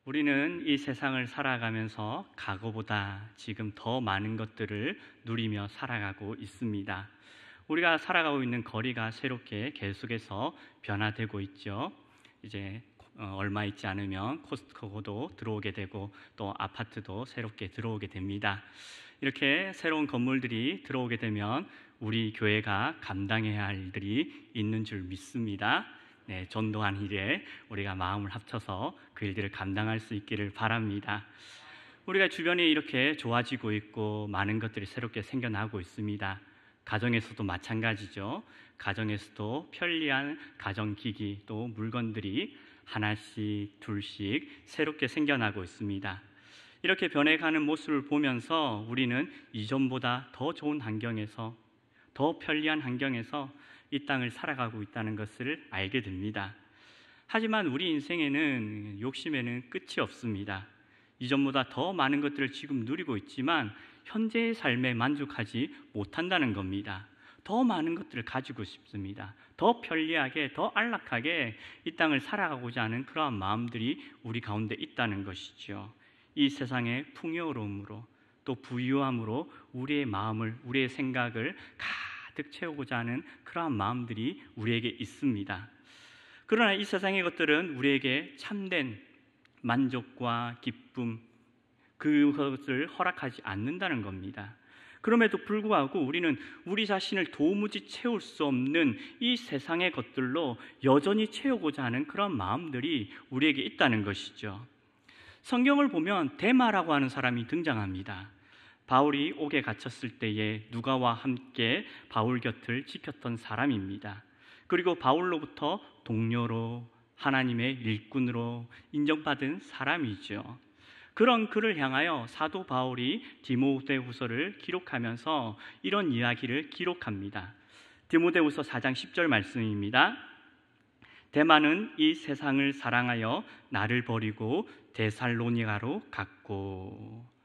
우리는 이 세상을 살아가면서 과거보다 지금 더 많은 것들을 누리며 살아가고 있습니다. 우리가 살아가고 있는 거리가 새롭게 계속해서 변화되고 있죠. 이제 얼마 있지 않으면 코스트코도 들어오게 되고 또 아파트도 새롭게 들어오게 됩니다. 이렇게 새로운 건물들이 들어오게 되면 우리 교회가 감당해야 할 일들이 있는 줄 믿습니다. 전도한 일에 우리가 마음을 합쳐서 그 일들을 감당할 수 있기를 바랍니다. 우리가 주변이 이렇게 좋아지고 있고 많은 것들이 새롭게 생겨나고 있습니다. 가정에서도 마찬가지죠. 가정에서도 편리한 가정기기 또 물건들이 하나씩 둘씩 새롭게 생겨나고 있습니다. 이렇게 변해가는 모습을 보면서 우리는 이전보다 더 좋은 환경에서, 더 편리한 환경에서 이 땅을 살아가고 있다는 것을 알게 됩니다. 하지만 우리 인생에는 욕심에는 끝이 없습니다. 이전보다 더 많은 것들을 지금 누리고 있지만 현재의 삶에 만족하지 못한다는 겁니다. 더 많은 것들을 가지고 싶습니다. 더 편리하게, 더 안락하게 이 땅을 살아가고자 하는 그러한 마음들이 우리 가운데 있다는 것이죠. 이 세상의 풍요로움으로 또 부유함으로 우리의 마음을, 우리의 생각을 가득 채우고자 하는 그러한 마음들이 우리에게 있습니다. 그러나 이 세상의 것들은 우리에게 참된 만족과 기쁨, 그것을 허락하지 않는다는 겁니다. 그럼에도 불구하고 우리는 우리 자신을 도무지 채울 수 없는 이 세상의 것들로 여전히 채우고자 하는 그런 마음들이 우리에게 있다는 것이죠. 성경을 보면 데마라고 하는 사람이 등장합니다. 바울이 옥에 갇혔을 때에 누가와 함께 바울 곁을 지켰던 사람입니다. 그리고 바울로부터 동료로, 하나님의 일꾼으로 인정받은 사람이죠. 그런 그를 향하여 사도 바울이 디모데후서를 기록하면서 이런 이야기를 기록합니다. 디모데후서 4장 10절 말씀입니다. 데마는 이 세상을 사랑하여 나를 버리고 데살로니가로 갔고.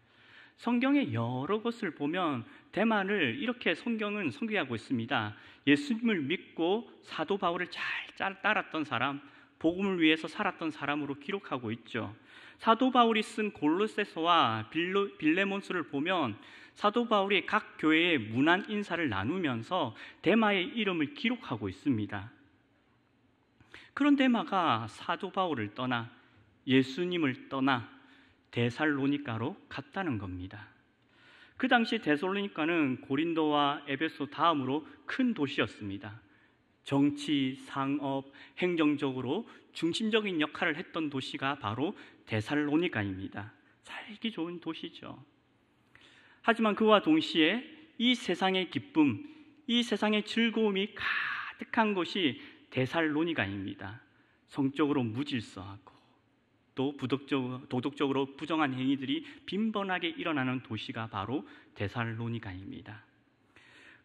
성경의 여러 것을 보면 데마를 이렇게 성경은 소개하고 있습니다. 예수님을 믿고 사도 바울을 잘 따랐던 사람, 복음을 위해서 살았던 사람으로 기록하고 있죠. 사도 바울이 쓴 골로새서와 빌레몬서를 보면 사도 바울이 각 교회에 문안 인사를 나누면서 데마의 이름을 기록하고 있습니다. 그런 데마가 사도 바울을 떠나 예수님을 떠나 데살로니가로 갔다는 겁니다. 그 당시 데살로니가는 고린도와 에베소 다음으로 큰 도시였습니다. 정치, 상업, 행정적으로 중심적인 역할을 했던 도시가 바로 데살로니가입니다. 살기 좋은 도시죠. 하지만 그와 동시에 이 세상의 기쁨, 이 세상의 즐거움이 가득한 곳이 데살로니가입니다. 성적으로 무질서하고 또 도덕적으로 부정한 행위들이 빈번하게 일어나는 도시가 바로 데살로니가입니다.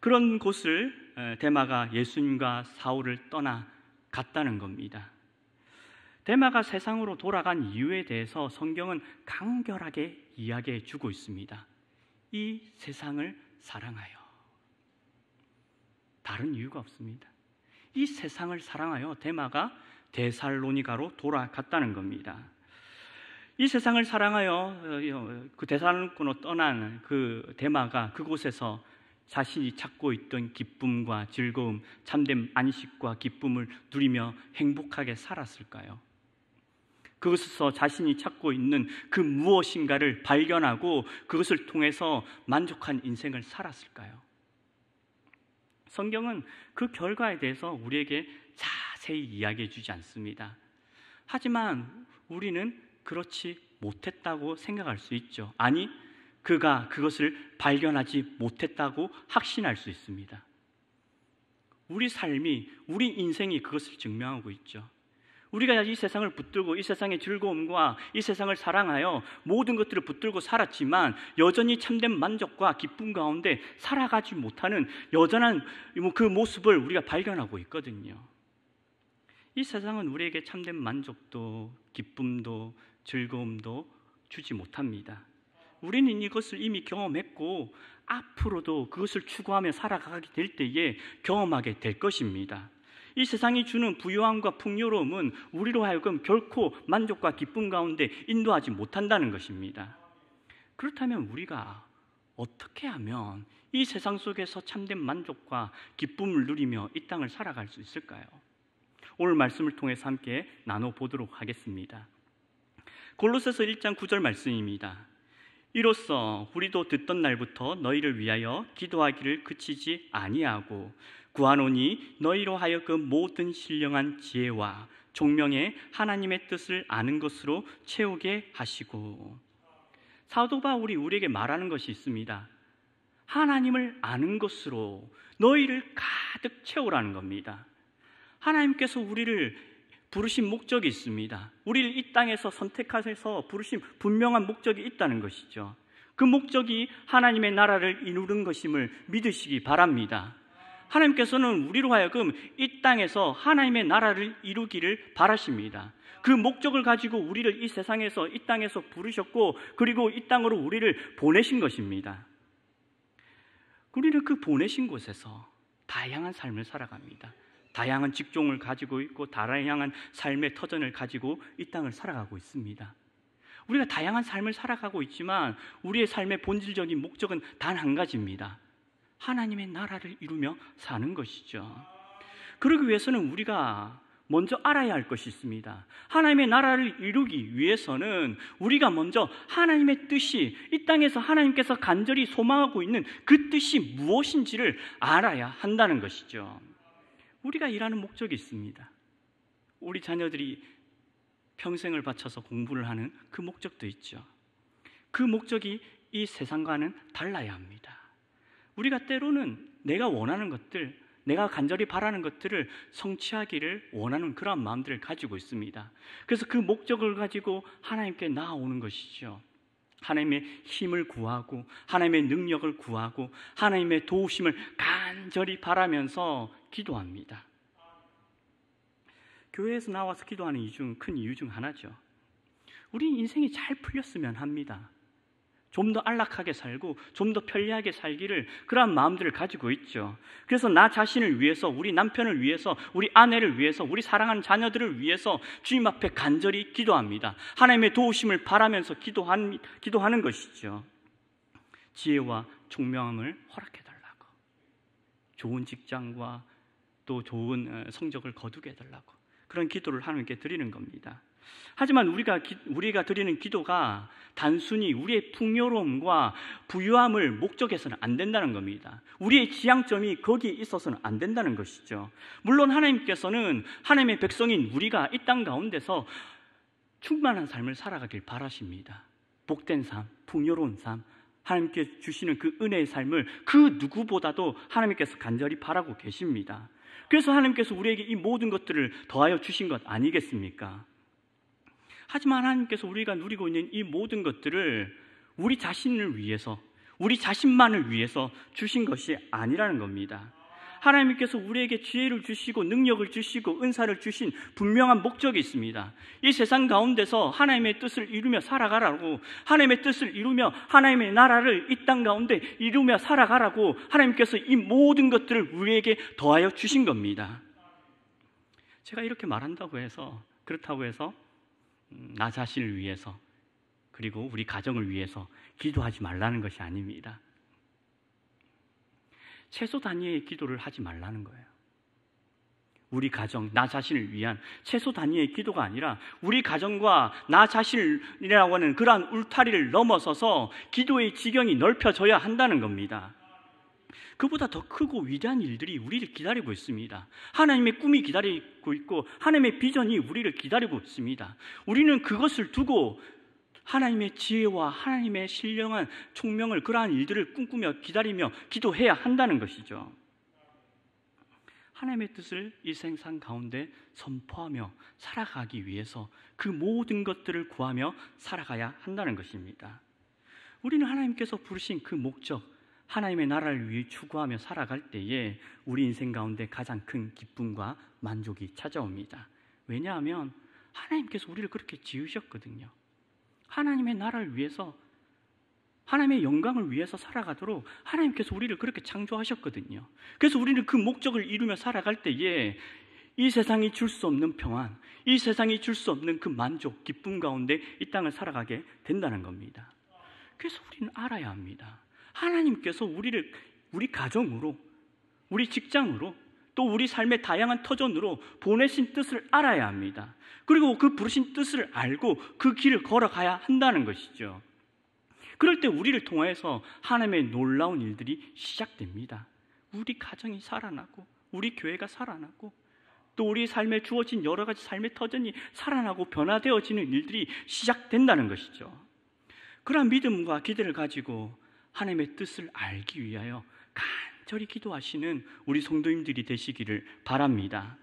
그런 곳을 데마가 예수님과 사울을 떠나 갔다는 겁니다. 데마가 세상으로 돌아간 이유에 대해서 성경은 간결하게 이야기해 주고 있습니다. 이 세상을 사랑하여. 다른 이유가 없습니다. 이 세상을 사랑하여 데마가 데살로니가로 돌아갔다는 겁니다. 이 세상을 사랑하여 그 데살로니가로 떠난 그 데마가 그곳에서 자신이 찾고 있던 기쁨과 즐거움, 참된 안식과 기쁨을 누리며 행복하게 살았을까요? 그것에서 자신이 찾고 있는 그 무엇인가를 발견하고 그것을 통해서 만족한 인생을 살았을까요? 성경은 그 결과에 대해서 우리에게 자세히 이야기해 주지 않습니다. 하지만 우리는 그렇지 못했다고 생각할 수 있죠. 아니, 그가 그것을 발견하지 못했다고 확신할 수 있습니다. 우리 삶이, 우리 인생이 그것을 증명하고 있죠. 우리가 이 세상을 붙들고 이 세상의 즐거움과 이 세상을 사랑하여 모든 것들을 붙들고 살았지만 여전히 참된 만족과 기쁨 가운데 살아가지 못하는 여전한 그 모습을 우리가 발견하고 있거든요. 이 세상은 우리에게 참된 만족도 기쁨도 즐거움도 주지 못합니다. 우리는 이것을 이미 경험했고 앞으로도 그것을 추구하며 살아가게 될 때에 경험하게 될 것입니다. 이 세상이 주는 부유함과 풍요로움은 우리로 하여금 결코 만족과 기쁨 가운데 인도하지 못한다는 것입니다. 그렇다면 우리가 어떻게 하면 이 세상 속에서 참된 만족과 기쁨을 누리며 이 땅을 살아갈 수 있을까요? 오늘 말씀을 통해서 함께 나눠보도록 하겠습니다. 골로새서 1장 9절 말씀입니다. 이로써 우리도 듣던 날부터 너희를 위하여 기도하기를 그치지 아니하고 구하노니 너희로 하여금 모든 신령한 지혜와 총명의 하나님의 뜻을 아는 것으로 채우게 하시고. 사도 바울이 우리에게 말하는 것이 있습니다. 하나님을 아는 것으로 너희를 가득 채우라는 겁니다. 하나님께서 우리를 부르신 목적이 있습니다. 우리를 이 땅에서 선택하셔서 부르신 분명한 목적이 있다는 것이죠. 그 목적이 하나님의 나라를 이루는 것임을 믿으시기 바랍니다. 하나님께서는 우리로 하여금 이 땅에서 하나님의 나라를 이루기를 바라십니다. 그 목적을 가지고 우리를 이 세상에서, 이 땅에서 부르셨고, 그리고 이 땅으로 우리를 보내신 것입니다. 우리는 그 보내신 곳에서 다양한 삶을 살아갑니다. 다양한 직종을 가지고 있고 다양한 삶의 터전을 가지고 이 땅을 살아가고 있습니다. 우리가 다양한 삶을 살아가고 있지만 우리의 삶의 본질적인 목적은 단 한 가지입니다. 하나님의 나라를 이루며 사는 것이죠. 그러기 위해서는 우리가 먼저 알아야 할 것이 있습니다. 하나님의 나라를 이루기 위해서는 우리가 먼저 하나님의 뜻이, 이 땅에서 하나님께서 간절히 소망하고 있는 그 뜻이 무엇인지를 알아야 한다는 것이죠. 우리가 일하는 목적이 있습니다. 우리 자녀들이 평생을 바쳐서 공부를 하는 그 목적도 있죠. 그 목적이 이 세상과는 달라야 합니다. 우리가 때로는 내가 원하는 것들, 내가 간절히 바라는 것들을 성취하기를 원하는 그러한 마음들을 가지고 있습니다. 그래서 그 목적을 가지고 하나님께 나아오는 것이죠. 하나님의 힘을 구하고 하나님의 능력을 구하고 하나님의 도우심을 간절히 바라면서 기도합니다. 교회에서 나와서 기도하는 큰 이유 중 하나죠. 우리 인생이 잘 풀렸으면 합니다. 좀 더 안락하게 살고 좀 더 편리하게 살기를 그러한 마음들을 가지고 있죠. 그래서 나 자신을 위해서, 우리 남편을 위해서, 우리 아내를 위해서, 우리 사랑하는 자녀들을 위해서 주님 앞에 간절히 기도합니다. 하나님의 도우심을 바라면서 기도하는 것이죠. 지혜와 총명함을 허락해달라고, 좋은 직장과 또 좋은 성적을 거두게 해달라고, 그런 기도를 하나님께 드리는 겁니다. 하지만 우리가 드리는 기도가 단순히 우리의 풍요로움과 부유함을 목적해서는 안 된다는 겁니다. 우리의 지향점이 거기에 있어서는 안 된다는 것이죠. 물론 하나님께서는 하나님의 백성인 우리가 이 땅 가운데서 충만한 삶을 살아가길 바라십니다. 복된 삶, 풍요로운 삶, 하나님께 주시는 그 은혜의 삶을 그 누구보다도 하나님께서 간절히 바라고 계십니다. 그래서 하나님께서 우리에게 이 모든 것들을 더하여 주신 것 아니겠습니까? 하지만 하나님께서 우리가 누리고 있는 이 모든 것들을 우리 자신을 위해서, 우리 자신만을 위해서 주신 것이 아니라는 겁니다. 하나님께서 우리에게 지혜를 주시고 능력을 주시고 은사를 주신 분명한 목적이 있습니다. 이 세상 가운데서 하나님의 뜻을 이루며 살아가라고, 하나님의 뜻을 이루며 하나님의 나라를 이 땅 가운데 이루며 살아가라고 하나님께서 이 모든 것들을 우리에게 더하여 주신 겁니다. 제가 이렇게 말한다고 해서, 그렇다고 해서 나 자신을 위해서 그리고 우리 가정을 위해서 기도하지 말라는 것이 아닙니다. 최소 단위의 기도를 하지 말라는 거예요. 우리 가정, 나 자신을 위한 최소 단위의 기도가 아니라 우리 가정과 나 자신이라고 하는 그러한 울타리를 넘어서서 기도의 지경이 넓혀져야 한다는 겁니다. 그보다 더 크고 위대한 일들이 우리를 기다리고 있습니다. 하나님의 꿈이 기다리고 있고 하나님의 비전이 우리를 기다리고 있습니다. 우리는 그것을 두고 하나님의 지혜와 하나님의 신령한 총명을, 그러한 일들을 꿈꾸며 기다리며 기도해야 한다는 것이죠. 하나님의 뜻을 이 세상 가운데 선포하며 살아가기 위해서 그 모든 것들을 구하며 살아가야 한다는 것입니다. 우리는 하나님께서 부르신 그 목적, 하나님의 나라를 위해 추구하며 살아갈 때에 우리 인생 가운데 가장 큰 기쁨과 만족이 찾아옵니다. 왜냐하면 하나님께서 우리를 그렇게 지으셨거든요. 하나님의 나라를 위해서, 하나님의 영광을 위해서 살아가도록 하나님께서 우리를 그렇게 창조하셨거든요. 그래서 우리는 그 목적을 이루며 살아갈 때에 이 세상이 줄 수 없는 평안, 이 세상이 줄 수 없는 그 만족, 기쁨 가운데 이 땅을 살아가게 된다는 겁니다. 그래서 우리는 알아야 합니다. 하나님께서 우리를 우리 가정으로, 우리 직장으로, 또 우리 삶의 다양한 터전으로 보내신 뜻을 알아야 합니다. 그리고 그 부르신 뜻을 알고 그 길을 걸어가야 한다는 것이죠. 그럴 때 우리를 통해서 하나님의 놀라운 일들이 시작됩니다. 우리 가정이 살아나고, 우리 교회가 살아나고, 또 우리 삶에 주어진 여러 가지 삶의 터전이 살아나고 변화되어지는 일들이 시작된다는 것이죠. 그러한 믿음과 기대를 가지고 하나님의 뜻을 알기 위하여 간절히 기도하시는 우리 성도님들이 되시기를 바랍니다.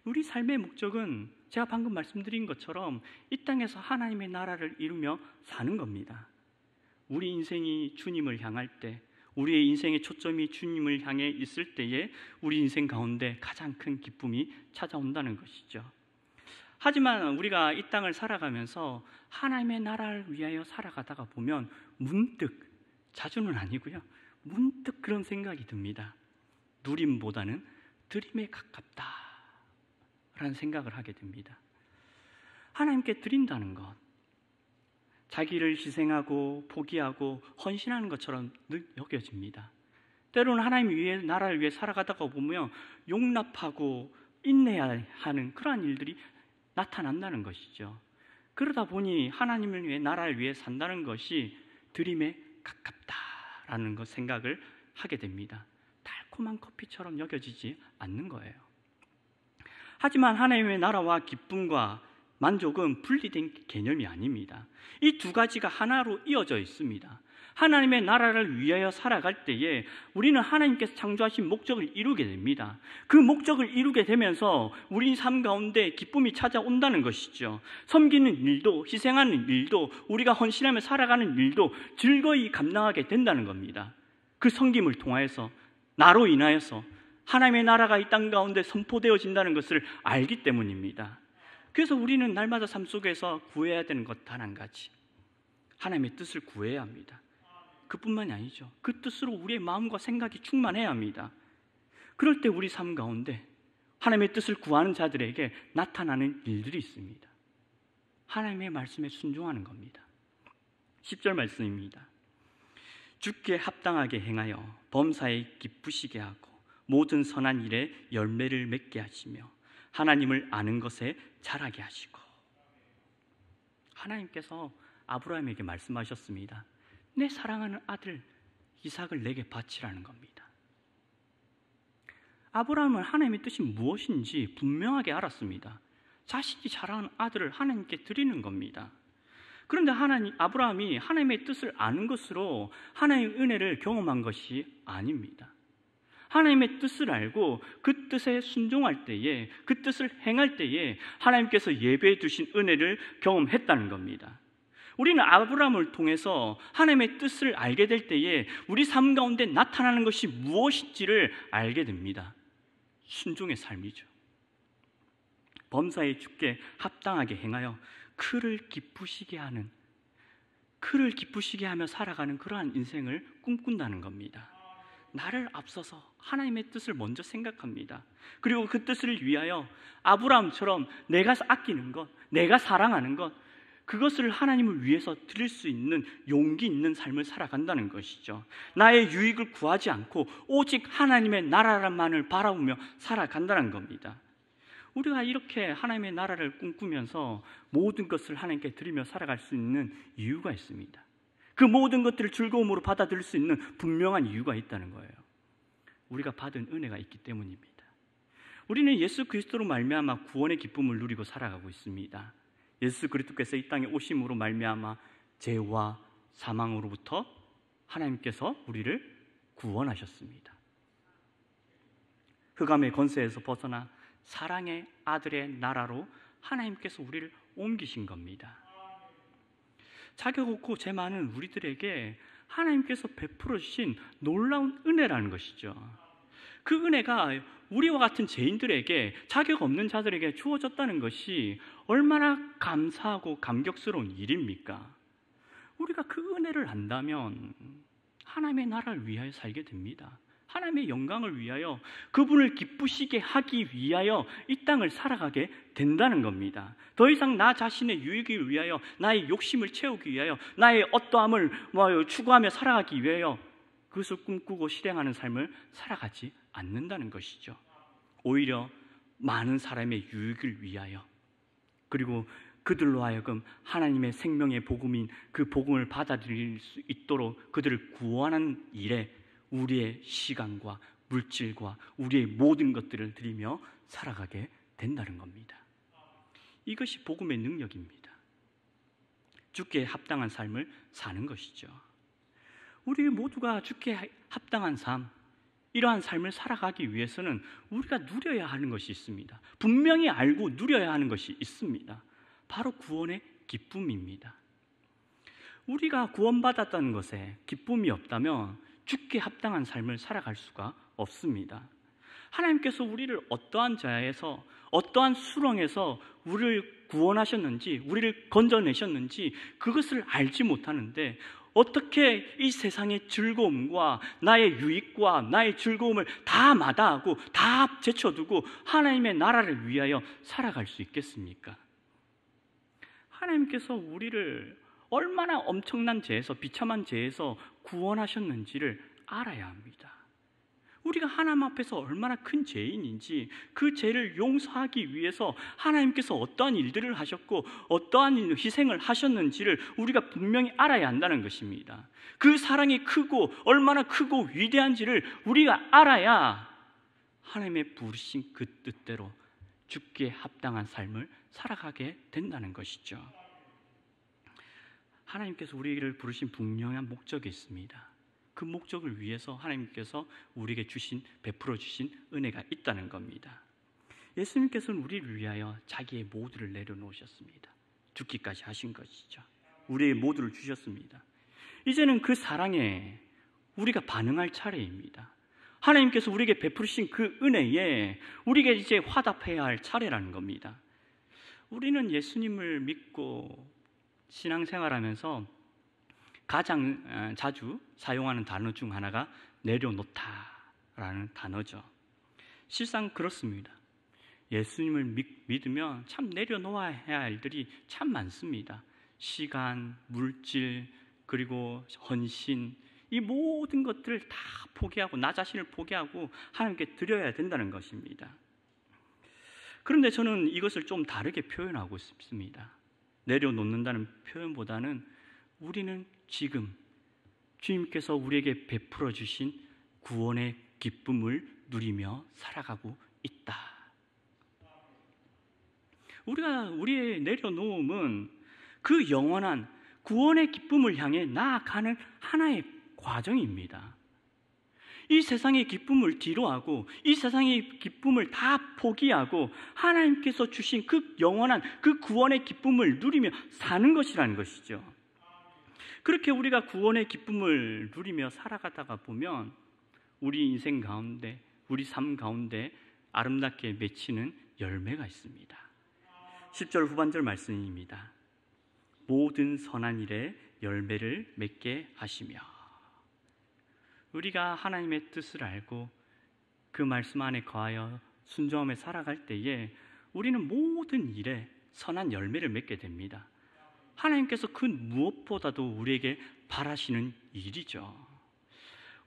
우리 삶의 목적은 제가 방금 말씀드린 것처럼 이 땅에서 하나님의 나라를 이루며 사는 겁니다. 우리 인생이 주님을 향할 때, 우리의 인생의 초점이 주님을 향해 있을 때에 우리 인생 가운데 가장 큰 기쁨이 찾아온다는 것이죠. 하지만 우리가 이 땅을 살아가면서 하나님의 나라를 위하여 살아가다가 보면 문득, 자주는 아니고요, 문득 그런 생각이 듭니다. 누림보다는 드림에 가깝다라는 생각을 하게 됩니다. 하나님께 드린다는 것, 자기를 희생하고 포기하고 헌신하는 것처럼 늘 여겨집니다. 때로는 하나님 위해, 나라를 위해 살아가다가 보면 용납하고 인내해야 하는 그러한 일들이 나타난다는 것이죠. 그러다 보니 하나님을 위해, 나라를 위해 산다는 것이 드림에 가깝다라는 것 생각을 하게 됩니다. 달콤한 커피처럼 여겨지지 않는 거예요. 하지만 하나님의 나라와 기쁨과 만족은 분리된 개념이 아닙니다. 이 두 가지가 하나로 이어져 있습니다. 하나님의 나라를 위하여 살아갈 때에 우리는 하나님께서 창조하신 목적을 이루게 됩니다. 그 목적을 이루게 되면서 우리 삶 가운데 기쁨이 찾아온다는 것이죠. 섬기는 일도, 희생하는 일도, 우리가 헌신하며 살아가는 일도 즐거이 감당하게 된다는 겁니다. 그 섬김을 통하여서, 나로 인하여서 하나님의 나라가 이 땅 가운데 선포되어진다는 것을 알기 때문입니다. 그래서 우리는 날마다 삶 속에서 구해야 되는 것 단 한 가지, 하나님의 뜻을 구해야 합니다. 그뿐만이 아니죠. 그 뜻으로 우리의 마음과 생각이 충만해야 합니다. 그럴 때 우리 삶 가운데 하나님의 뜻을 구하는 자들에게 나타나는 일들이 있습니다. 하나님의 말씀에 순종하는 겁니다. 10절 말씀입니다. 주께 합당하게 행하여 범사에 기쁘시게 하고 모든 선한 일에 열매를 맺게 하시며 하나님을 아는 것에 자라게 하시고. 하나님께서 아브라함에게 말씀하셨습니다. 내 사랑하는 아들 이삭을 내게 바치라는 겁니다. 아브라함은 하나님의 뜻이 무엇인지 분명하게 알았습니다. 자신이 자랑하는 아들을 하나님께 드리는 겁니다. 그런데 아브라함이 하나님의 뜻을 아는 것으로 하나님의 은혜를 경험한 것이 아닙니다. 하나님의 뜻을 알고 그 뜻에 순종할 때에, 그 뜻을 행할 때에 하나님께서 예배해 두신 은혜를 경험했다는 겁니다. 우리는 아브라함을 통해서 하나님의 뜻을 알게 될 때에 우리 삶 가운데 나타나는 것이 무엇인지를 알게 됩니다. 순종의 삶이죠. 범사에 주께 합당하게 행하여 그를 기쁘시게 하는, 그를 기쁘시게 하며 살아가는 그러한 인생을 꿈꾼다는 겁니다. 나를 앞서서 하나님의 뜻을 먼저 생각합니다. 그리고 그 뜻을 위하여 아브라함처럼 내가 아끼는 것, 내가 사랑하는 것, 그것을 하나님을 위해서 드릴 수 있는 용기 있는 삶을 살아간다는 것이죠. 나의 유익을 구하지 않고 오직 하나님의 나라만을 바라보며 살아간다는 겁니다. 우리가 이렇게 하나님의 나라를 꿈꾸면서 모든 것을 하나님께 드리며 살아갈 수 있는 이유가 있습니다. 그 모든 것들을 즐거움으로 받아들일 수 있는 분명한 이유가 있다는 거예요. 우리가 받은 은혜가 있기 때문입니다. 우리는 예수 그리스도로 말미암아 구원의 기쁨을 누리고 살아가고 있습니다. 예수 그리스도께서 이 땅에 오심으로 말미암아 죄와 사망으로부터 하나님께서 우리를 구원하셨습니다. 흑암의 권세에서 벗어나 사랑의 아들의 나라로 하나님께서 우리를 옮기신 겁니다. 자격 없고 죄 많은 우리들에게 하나님께서 베풀어 주신 놀라운 은혜라는 것이죠. 그 은혜가 우리와 같은 죄인들에게, 자격 없는 자들에게 주어졌다는 것이 얼마나 감사하고 감격스러운 일입니까? 우리가 그 은혜를 안다면 하나님의 나라를 위하여 살게 됩니다. 하나님의 영광을 위하여 그분을 기쁘시게 하기 위하여 이 땅을 살아가게 된다는 겁니다. 더 이상 나 자신의 유익을 위하여, 나의 욕심을 채우기 위하여, 나의 어떠함을 추구하며 살아가기 위하여 그것을 꿈꾸고 실행하는 삶을 살아가지 않는다는 것이죠. 오히려 많은 사람의 유익을 위하여, 그리고 그들로 하여금 하나님의 생명의 복음인 그 복음을 받아들일 수 있도록 그들을 구원하는 일에 우리의 시간과 물질과 우리의 모든 것들을 드리며 살아가게 된다는 겁니다. 이것이 복음의 능력입니다. 주께 합당한 삶을 사는 것이죠. 우리 모두가 주께 합당한 삶, 이러한 삶을 살아가기 위해서는 우리가 누려야 하는 것이 있습니다. 분명히 알고 누려야 하는 것이 있습니다. 바로 구원의 기쁨입니다. 우리가 구원받았다는 것에 기쁨이 없다면 주께 합당한 삶을 살아갈 수가 없습니다. 하나님께서 우리를 어떠한 자에서, 어떠한 수렁에서 우리를 구원하셨는지, 우리를 건져내셨는지 그것을 알지 못하는데 어떻게 이 세상의 즐거움과 나의 유익과 나의 즐거움을 다 마다하고 다 제쳐두고 하나님의 나라를 위하여 살아갈 수 있겠습니까? 하나님께서 우리를 얼마나 엄청난 죄에서, 비참한 죄에서 구원하셨는지를 알아야 합니다. 우리가 하나님 앞에서 얼마나 큰 죄인인지, 그 죄를 용서하기 위해서 하나님께서 어떠한 일들을 하셨고 어떠한 희생을 하셨는지를 우리가 분명히 알아야 한다는 것입니다. 그 사랑이 크고 얼마나 크고 위대한지를 우리가 알아야 하나님의 부르신 그 뜻대로 주께 합당한 삶을 살아가게 된다는 것이죠. 하나님께서 우리를 부르신 분명한 목적이 있습니다. 그 목적을 위해서 하나님께서 우리에게 베풀어 주신 은혜가 있다는 겁니다. 예수님께서는 우리를 위하여 자기의 모두를 내려놓으셨습니다. 죽기까지 하신 것이죠. 우리의 모두를 주셨습니다. 이제는 그 사랑에 우리가 반응할 차례입니다. 하나님께서 우리에게 베푸신 그 은혜에 우리가 이제 화답해야 할 차례라는 겁니다. 우리는 예수님을 믿고 신앙생활하면서 가장 자주 사용하는 단어 중 하나가 내려놓다라는 단어죠. 실상 그렇습니다. 예수님을 믿으면 참 내려놓아야 할 일들이 참 많습니다. 시간, 물질, 그리고 헌신, 이 모든 것들을 다 포기하고 나 자신을 포기하고 하나님께 드려야 된다는 것입니다. 그런데 저는 이것을 좀 다르게 표현하고 싶습니다. 내려놓는다는 표현보다는 우리는 지금 주님께서 우리에게 베풀어 주신 구원의 기쁨을 누리며 살아가고 있다. 우리의 내려놓음은 그 영원한 구원의 기쁨을 향해 나아가는 하나의 과정입니다. 이 세상의 기쁨을 뒤로하고 이 세상의 기쁨을 다 포기하고 하나님께서 주신 그 영원한 그 구원의 기쁨을 누리며 사는 것이라는 것이죠. 그렇게 우리가 구원의 기쁨을 누리며 살아가다가 보면 우리 인생 가운데, 우리 삶 가운데 아름답게 맺히는 열매가 있습니다. 10절 후반절 말씀입니다. 모든 선한 일에 열매를 맺게 하시며. 우리가 하나님의 뜻을 알고 그 말씀 안에 거하여 순종하며 살아갈 때에 우리는 모든 일에 선한 열매를 맺게 됩니다. 하나님께서 그 무엇보다도 우리에게 바라시는 일이죠.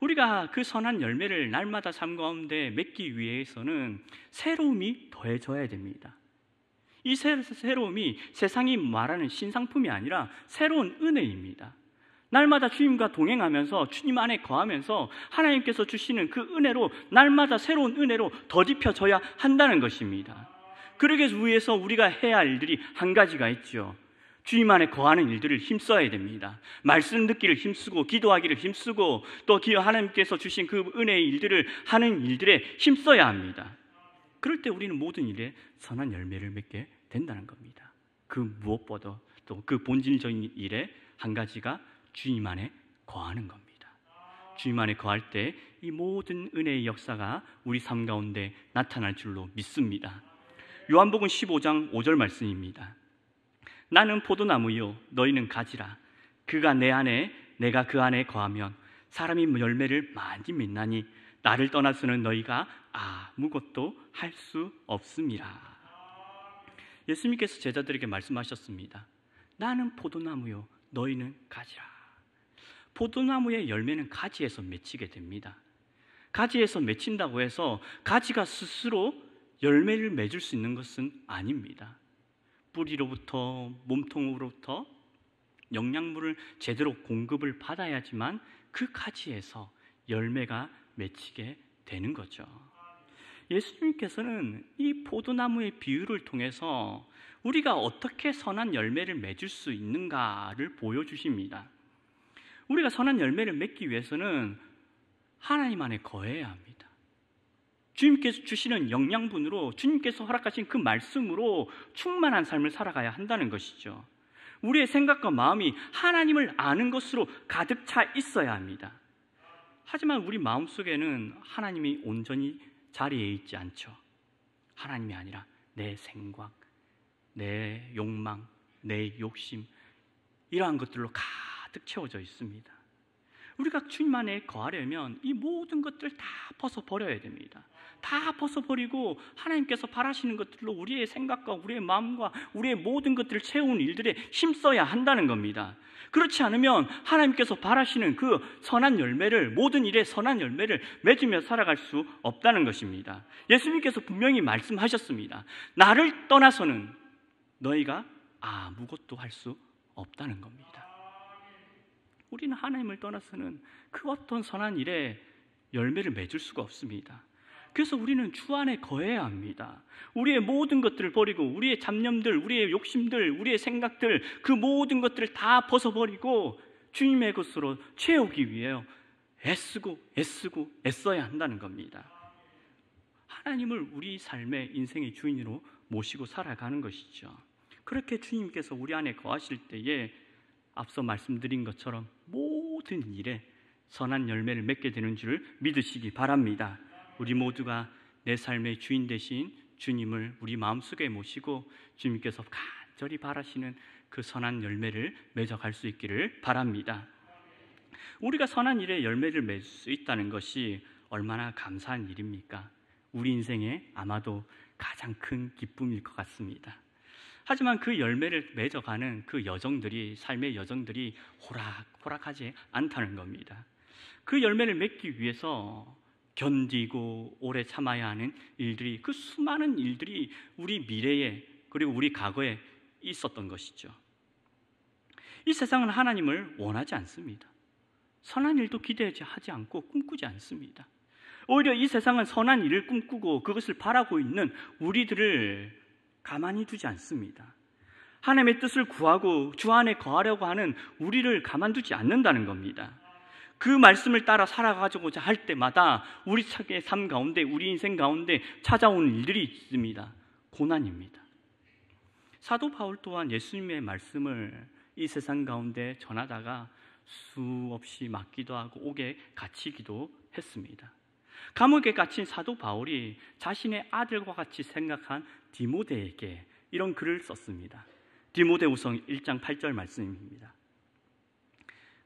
우리가 그 선한 열매를 날마다 삶 가운데 맺기 위해서는 새로움이 더해져야 됩니다. 이 새로움이 세상이 말하는 신상품이 아니라 새로운 은혜입니다. 날마다 주님과 동행하면서 주님 안에 거하면서 하나님께서 주시는 그 은혜로 날마다 새로운 은혜로 덧입혀져야 한다는 것입니다. 그러기 위해서 우리가 해야 할 일들이 한 가지가 있죠. 주님 안에 거하는 일들을 힘써야 됩니다. 말씀 듣기를 힘쓰고 기도하기를 힘쓰고 또 하나님께서 주신 그 은혜의 일들을 하는 일들에 힘써야 합니다. 그럴 때 우리는 모든 일에 선한 열매를 맺게 된다는 겁니다. 그 무엇보다 또 그 본질적인 일에 한 가지가 주님 안에 거하는 겁니다. 주님 안에 거할 때 이 모든 은혜의 역사가 우리 삶 가운데 나타날 줄로 믿습니다. 요한복음 15장 5절 말씀입니다. 나는 포도나무요 너희는 가지라. 그가 내 안에 내가 그 안에 거하면 사람이 열매를 많이 맺나니 나를 떠나서는 너희가 아무것도 할 수 없음이라. 예수님께서 제자들에게 말씀하셨습니다. 나는 포도나무요 너희는 가지라. 포도나무의 열매는 가지에서 맺히게 됩니다. 가지에서 맺힌다고 해서 가지가 스스로 열매를 맺을 수 있는 것은 아닙니다. 뿌리로부터 몸통으로부터 영양분을 제대로 공급을 받아야지만 그 가지에서 열매가 맺히게 되는 거죠. 예수님께서는 이 포도나무의 비유를 통해서 우리가 어떻게 선한 열매를 맺을 수 있는가를 보여주십니다. 우리가 선한 열매를 맺기 위해서는 하나님 안에 거해야 합니다. 주님께서 주시는 영양분으로, 주님께서 허락하신 그 말씀으로 충만한 삶을 살아가야 한다는 것이죠. 우리의 생각과 마음이 하나님을 아는 것으로 가득 차 있어야 합니다. 하지만 우리 마음속에는 하나님이 온전히 자리에 있지 않죠. 하나님이 아니라 내 생각, 내 욕망, 내 욕심, 이러한 것들로 가득 채워져 있습니다. 우리가 주님 안에 거하려면 이 모든 것들 다 벗어버려야 됩니다. 다 벗어버리고 하나님께서 바라시는 것들로 우리의 생각과 우리의 마음과 우리의 모든 것들을 채우는 일들에 힘써야 한다는 겁니다. 그렇지 않으면 하나님께서 바라시는 그 선한 열매를, 모든 일에 선한 열매를 맺으며 살아갈 수 없다는 것입니다. 예수님께서 분명히 말씀하셨습니다. 나를 떠나서는 너희가 아무것도 할 수 없다는 겁니다. 우리는 하나님을 떠나서는 그 어떤 선한 일에 열매를 맺을 수가 없습니다. 그래서 우리는 주 안에 거해야 합니다. 우리의 모든 것들을 버리고 우리의 잡념들, 우리의 욕심들, 우리의 생각들, 그 모든 것들을 다 벗어버리고 주님의 것으로 채우기 위해 애쓰고 애써야 한다는 겁니다. 하나님을 우리 삶의 인생의 주인으로 모시고 살아가는 것이죠. 그렇게 주님께서 우리 안에 거하실 때에 앞서 말씀드린 것처럼 모든 일에 선한 열매를 맺게 되는 줄 믿으시기 바랍니다. 우리 모두가 내 삶의 주인 되신 주님을 우리 마음속에 모시고 주님께서 간절히 바라시는 그 선한 열매를 맺어갈 수 있기를 바랍니다. 우리가 선한 일에 열매를 맺을 수 있다는 것이 얼마나 감사한 일입니까? 우리 인생에 아마도 가장 큰 기쁨일 것 같습니다. 하지만 그 열매를 맺어가는 그 여정들이, 삶의 여정들이 호락호락하지 않다는 겁니다. 그 열매를 맺기 위해서 견디고 오래 참아야 하는 일들이, 그 수많은 일들이 우리 미래에 그리고 우리 과거에 있었던 것이죠. 이 세상은 하나님을 원하지 않습니다. 선한 일도 기대하지 않고 꿈꾸지 않습니다. 오히려 이 세상은 선한 일을 꿈꾸고 그것을 바라고 있는 우리들을 가만히 두지 않습니다. 하나님의 뜻을 구하고 주 안에 거하려고 하는 우리를 가만두지 않는다는 겁니다. 그 말씀을 따라 살아가고자 할 때마다 우리 삶 가운데, 우리 인생 가운데 찾아오는 일들이 있습니다. 고난입니다. 사도 바울 또한 예수님의 말씀을 이 세상 가운데 전하다가 수없이 맞기도 하고 옥에 갇히기도 했습니다. 감옥에 갇힌 사도 바울이 자신의 아들과 같이 생각한 디모데에게 이런 글을 썼습니다. 디모데후서 1장 8절 말씀입니다.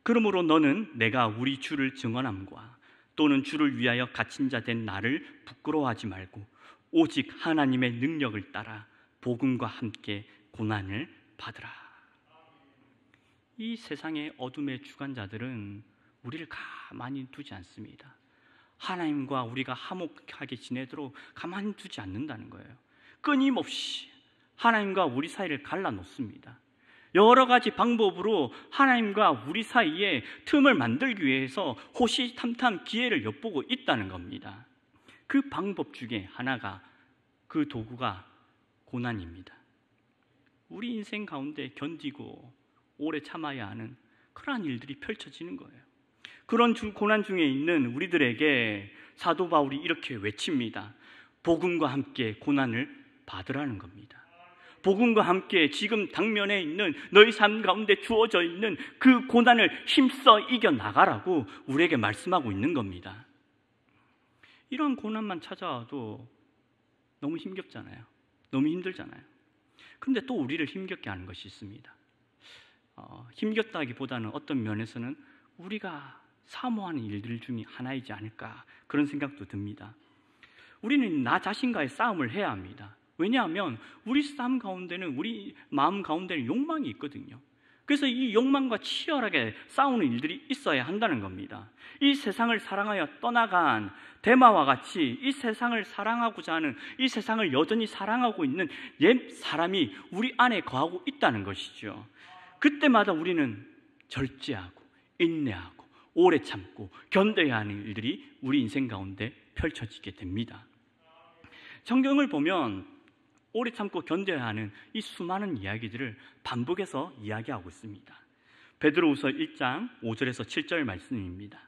그러므로 너는 내가 우리 주를 증언함과 또는 주를 위하여 갇힌 자 된 나를 부끄러워하지 말고 오직 하나님의 능력을 따라 복음과 함께 고난을 받으라. 이 세상의 어둠의 주관자들은 우리를 가만히 두지 않습니다. 하나님과 우리가 화목하게 지내도록 가만히 두지 않는다는 거예요. 끊임없이 하나님과 우리 사이를 갈라놓습니다. 여러 가지 방법으로 하나님과 우리 사이에 틈을 만들기 위해서 호시탐탐 기회를 엿보고 있다는 겁니다. 그 방법 중에 하나가, 그 도구가 고난입니다. 우리 인생 가운데 견디고 오래 참아야 하는 그러한 일들이 펼쳐지는 거예요. 그런 고난 중에 있는 우리들에게 사도 바울이 이렇게 외칩니다. 복음과 함께 고난을 받으라는 겁니다. 복음과 함께 지금 당면에 있는 너희 삶 가운데 주어져 있는 그 고난을 힘써 이겨나가라고 우리에게 말씀하고 있는 겁니다. 이런 고난만 찾아와도 너무 힘겹잖아요. 너무 힘들잖아요. 그런데 또 우리를 힘겹게 하는 것이 있습니다. 힘겹다기보다는 어떤 면에서는 우리가 사모하는 일들 중에 하나이지 않을까, 그런 생각도 듭니다. 우리는 나 자신과의 싸움을 해야 합니다. 왜냐하면 우리 삶 가운데는, 우리 마음 가운데는 욕망이 있거든요. 그래서 이 욕망과 치열하게 싸우는 일들이 있어야 한다는 겁니다. 이 세상을 사랑하여 떠나간 데마와 같이 이 세상을 사랑하고자 하는, 이 세상을 여전히 사랑하고 있는 옛 사람이 우리 안에 거하고 있다는 것이죠. 그때마다 우리는 절제하고 인내하고 오래 참고 견뎌야 하는 일들이 우리 인생 가운데 펼쳐지게 됩니다. 성경을 보면 오래 참고 견뎌야 하는 이 수많은 이야기들을 반복해서 이야기하고 있습니다. 베드로후서 1장 5절에서 7절 말씀입니다.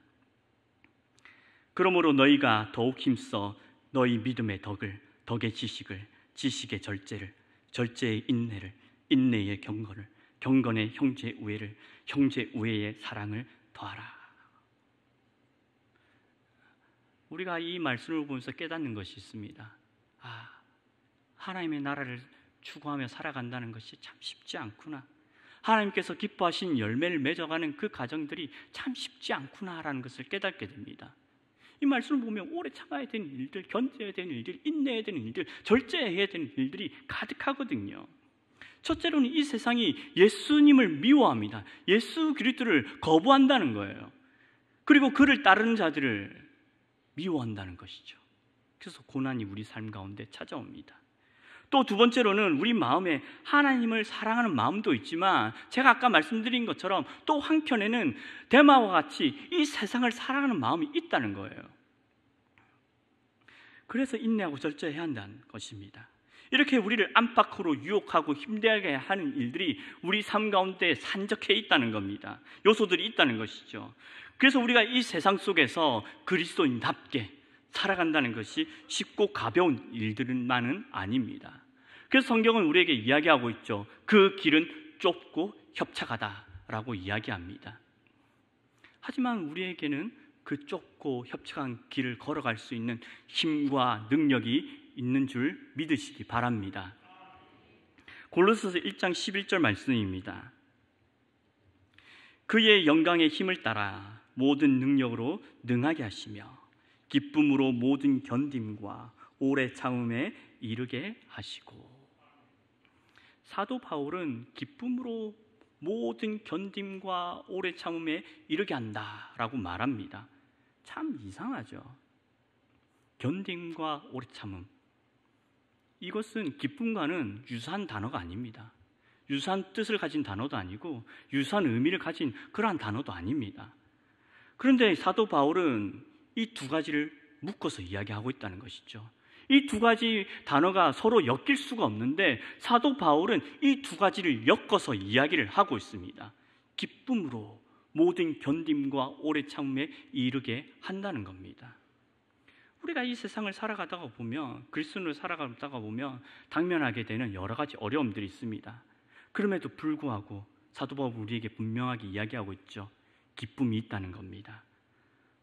그러므로 너희가 더욱 힘써 너희 믿음의 덕을, 덕의 지식을, 지식의 절제를, 절제의 인내를, 인내의 경건을, 경건의 형제 우애를, 형제 우애의 사랑을 더하라. 우리가 이 말씀을 보면서 깨닫는 것이 있습니다. 하나님의 나라를 추구하며 살아간다는 것이 참 쉽지 않구나. 하나님께서 기뻐하신 열매를 맺어가는 그 과정들이 참 쉽지 않구나라는 것을 깨닫게 됩니다. 이 말씀을 보면 오래 참아야 되는 일들, 견뎌야 되는 일들, 인내해야 되는 일들, 절제해야 되는 일들이 가득하거든요. 첫째로는 이 세상이 예수님을 미워합니다. 예수 그리스도를 거부한다는 거예요. 그리고 그를 따르는 자들을 미워한다는 것이죠. 그래서 고난이 우리 삶 가운데 찾아옵니다. 또 두 번째로는 우리 마음에 하나님을 사랑하는 마음도 있지만, 제가 아까 말씀드린 것처럼 또 한켠에는 데마와 같이 이 세상을 사랑하는 마음이 있다는 거예요. 그래서 인내하고 절제해야 한다는 것입니다. 이렇게 우리를 안팎으로 유혹하고 힘들게 하는 일들이 우리 삶 가운데 산적해 있다는 겁니다. 요소들이 있다는 것이죠. 그래서 우리가 이 세상 속에서 그리스도인답게 살아간다는 것이 쉽고 가벼운 일들만은 아닙니다. 그래서 성경은 우리에게 이야기하고 있죠. 그 길은 좁고 협착하다라고 이야기합니다. 하지만 우리에게는 그 좁고 협착한 길을 걸어갈 수 있는 힘과 능력이 있는 줄 믿으시기 바랍니다. 골로새서 1장 11절 말씀입니다. 그의 영광의 힘을 따라 모든 능력으로 능하게 하시며 기쁨으로 모든 견딤과 오래 참음에 이르게 하시고. 사도 바울은 기쁨으로 모든 견딤과 오래 참음에 이르게 한다라고 말합니다. 참 이상하죠. 견딤과 오래 참음, 이것은 기쁨과는 유사한 단어가 아닙니다. 유사한 뜻을 가진 단어도 아니고 유사한 의미를 가진 그러한 단어도 아닙니다. 그런데 사도 바울은 이 두 가지를 묶어서 이야기하고 있다는 것이죠. 이 두 가지 단어가 서로 엮일 수가 없는데 사도 바울은 이 두 가지를 엮어서 이야기를 하고 있습니다. 기쁨으로 모든 견딤과 오래 참음에 이르게 한다는 겁니다. 우리가 이 세상을 살아가다가 보면, 그리스도인으로 살아가다가 보면 당면하게 되는 여러 가지 어려움들이 있습니다. 그럼에도 불구하고 사도 바울은 우리에게 분명하게 이야기하고 있죠. 기쁨이 있다는 겁니다.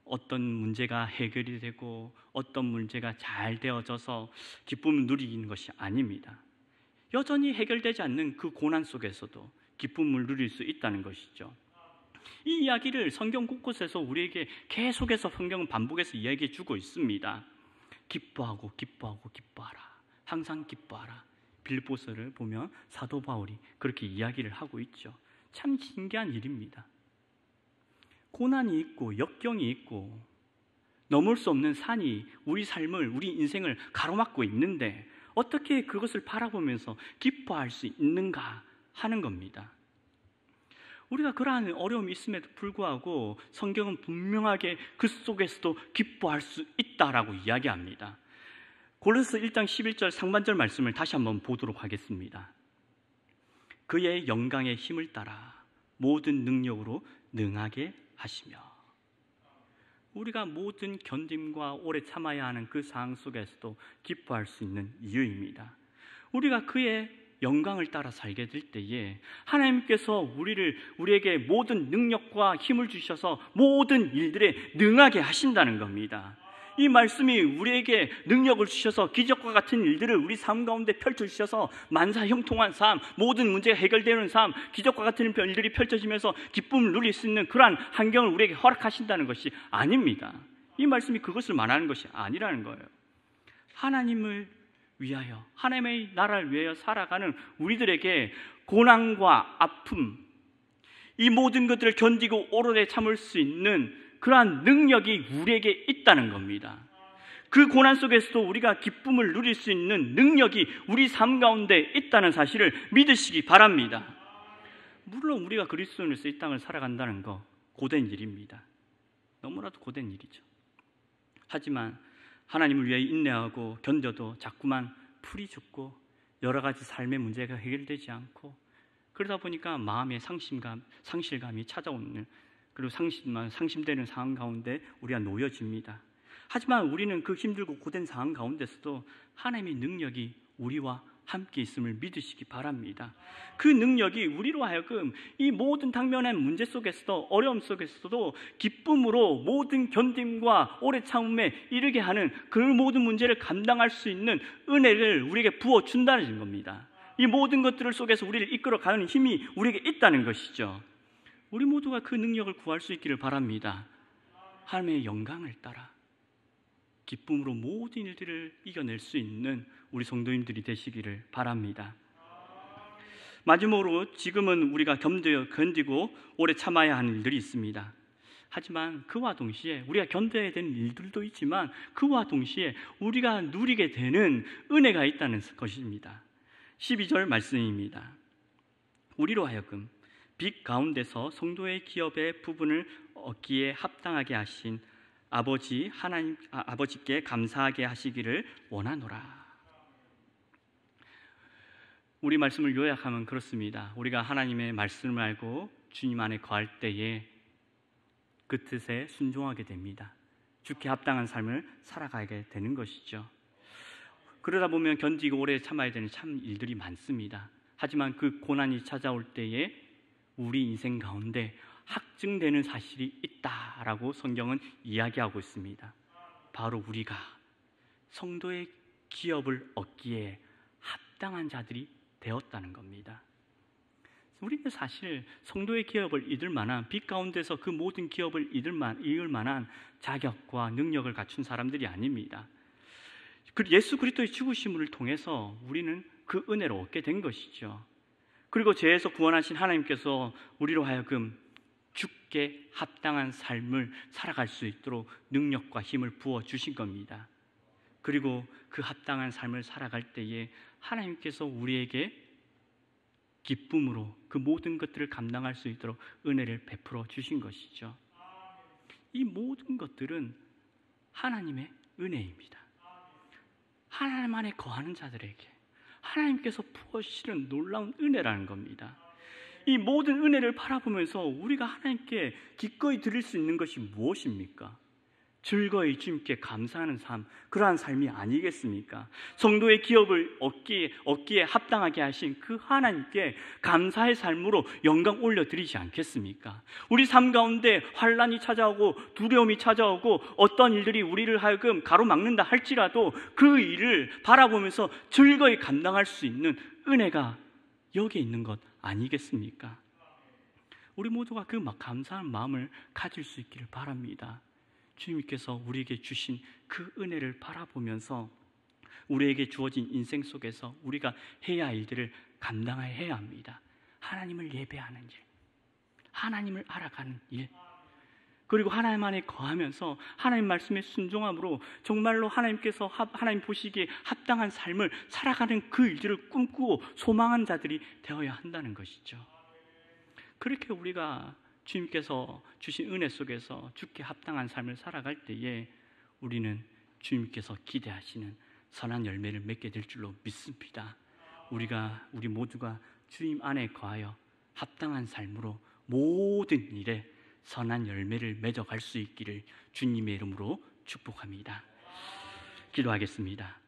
어떤 문제가 해결이 되고 어떤 문제가 잘 되어져서 기쁨을 누리는 것이 아닙니다. 여전히 해결되지 않는 그 고난 속에서도 기쁨을 누릴 수 있다는 것이죠. 이 이야기를 성경 곳곳에서 우리에게 계속해서 성경은 반복해서 이야기해 주고 있습니다. 기뻐하고 기뻐하고 기뻐하라. 항상 기뻐하라. 빌립보서를 보면 사도 바울이 그렇게 이야기를 하고 있죠. 참 신기한 일입니다. 고난이 있고 역경이 있고 넘을 수 없는 산이 우리 삶을, 우리 인생을 가로막고 있는데 어떻게 그것을 바라보면서 기뻐할 수 있는가 하는 겁니다. 우리가 그러한 어려움이 있음에도 불구하고 성경은 분명하게 그 속에서도 기뻐할 수 있다라고 이야기합니다. 골로새서 1장 11절 상반절 말씀을 다시 한번 보도록 하겠습니다. 그의 영광의 힘을 따라 모든 능력으로 능하게 하시며. 우리가 모든 견딤과 오래 참아야 하는 그 상황 속에서도 기뻐할 수 있는 이유입니다. 우리가 그의 영광을 따라 살게 될 때에 하나님께서 우리에게 모든 능력과 힘을 주셔서 모든 일들에 능하게 하신다는 겁니다. 이 말씀이 우리에게 능력을 주셔서 기적과 같은 일들을 우리 삶 가운데 펼쳐주셔서 만사형통한 삶, 모든 문제가 해결되는 삶, 기적과 같은 일들이 펼쳐지면서 기쁨을 누릴 수 있는 그러한 환경을 우리에게 허락하신다는 것이 아닙니다. 이 말씀이 그것을 말하는 것이 아니라는 거예요. 하나님을 위하여, 하나님의 나라를 위하여 살아가는 우리들에게 고난과 아픔, 이 모든 것들을 견디고 오래 참을 수 있는 그러한 능력이 우리에게 있다는 겁니다. 그 고난 속에서도 우리가 기쁨을 누릴 수 있는 능력이 우리 삶 가운데 있다는 사실을 믿으시기 바랍니다. 물론 우리가 그리스도인으로서 이 땅을 살아간다는 거 고된 일입니다. 너무나도 고된 일이죠. 하지만 하나님을 위해 인내하고 견뎌도 자꾸만 풀이 죽고 여러 가지 삶의 문제가 해결되지 않고, 그러다 보니까 마음의 상실감이 찾아오는, 그리고 상심되는 상황 가운데 우리가 놓여집니다. 하지만 우리는 그 힘들고 고된 상황 가운데서도 하나님의 능력이 우리와 함께 있음을 믿으시기 바랍니다. 그 능력이 우리로 하여금 이 모든 당면한 문제 속에서도, 어려움 속에서도 기쁨으로 모든 견딤과 오래 참음에 이르게 하는 그 모든 문제를 감당할 수 있는 은혜를 우리에게 부어준다는 겁니다. 이 모든 것들을 속에서 우리를 이끌어가는 힘이 우리에게 있다는 것이죠. 우리 모두가 그 능력을 구할 수 있기를 바랍니다. 하나님의 영광을 따라 기쁨으로 모든 일들을 이겨낼 수 있는 우리 성도님들이 되시기를 바랍니다. 마지막으로 지금은 우리가 견디고 오래 참아야 하는 일들이 있습니다. 하지만 그와 동시에 우리가 견뎌야 되는 일들도 있지만 그와 동시에 우리가 누리게 되는 은혜가 있다는 것입니다. 12절 말씀입니다. 우리로 하여금 빛 가운데서 성도의 기업의 부분을 얻기에 합당하게 하신 아버지께 감사하게 하시기를 원하노라. 우리 말씀을 요약하면 그렇습니다. 우리가 하나님의 말씀을 알고 주님 안에 거할 때에 그 뜻에 순종하게 됩니다. 주께 합당한 삶을 살아가게 되는 것이죠. 그러다 보면 견디고 오래 참아야 되는 참 일들이 많습니다. 하지만 그 고난이 찾아올 때에 우리 인생 가운데 확증되는 사실이 있다라고 성경은 이야기하고 있습니다. 바로 우리가 성도의 기업을 얻기에 합당한 자들이 되었다는 겁니다. 우리는 사실 성도의 기업을 이룰 만한, 빛 가운데서 그 모든 기업을 이룰 만한 자격과 능력을 갖춘 사람들이 아닙니다. 예수 그리스도의 죽으심을 통해서 우리는 그 은혜를 얻게 된 것이죠. 그리고 죄에서 구원하신 하나님께서 우리로 하여금 주께 합당한 삶을 살아갈 수 있도록 능력과 힘을 부어주신 겁니다. 그리고 그 합당한 삶을 살아갈 때에 하나님께서 우리에게 기쁨으로 그 모든 것들을 감당할 수 있도록 은혜를 베풀어 주신 것이죠. 이 모든 것들은 하나님의 은혜입니다. 하나님 안에 거하는 자들에게 하나님께서 부어주시는 놀라운 은혜라는 겁니다. 이 모든 은혜를 바라보면서 우리가 하나님께 기꺼이 드릴 수 있는 것이 무엇입니까? 즐거이 주님께 감사하는 삶, 그러한 삶이 아니겠습니까? 성도의 기업을 얻기에 합당하게 하신 그 하나님께 감사의 삶으로 영광 올려드리지 않겠습니까? 우리 삶 가운데 환난이 찾아오고 두려움이 찾아오고 어떤 일들이 우리를 하여금 가로막는다 할지라도 그 일을 바라보면서 즐거이 감당할 수 있는 은혜가 여기에 있는 것 아니겠습니까? 우리 모두가 그 감사한 마음을 가질 수 있기를 바랍니다. 주님께서 우리에게 주신 그 은혜를 바라보면서 우리에게 주어진 인생 속에서 우리가 해야 할 일들을 감당해야 합니다. 하나님을 예배하는 일, 하나님을 알아가는 일, 그리고 하나님 안에 거하면서 하나님 말씀에 순종함으로 정말로 하나님께서 하나님 보시기에 합당한 삶을 살아가는 그 일들을 꿈꾸고 소망한 자들이 되어야 한다는 것이죠. 그렇게 우리가 주님께서 주신 은혜 속에서 주께 합당한 삶을 살아갈 때에 우리는 주님께서 기대하시는 선한 열매를 맺게 될 줄로 믿습니다. 우리 모두가 주님 안에 거하여 합당한 삶으로 모든 일에 선한 열매를 맺어갈 수 있기를 주님의 이름으로 축복합니다. 기도하겠습니다.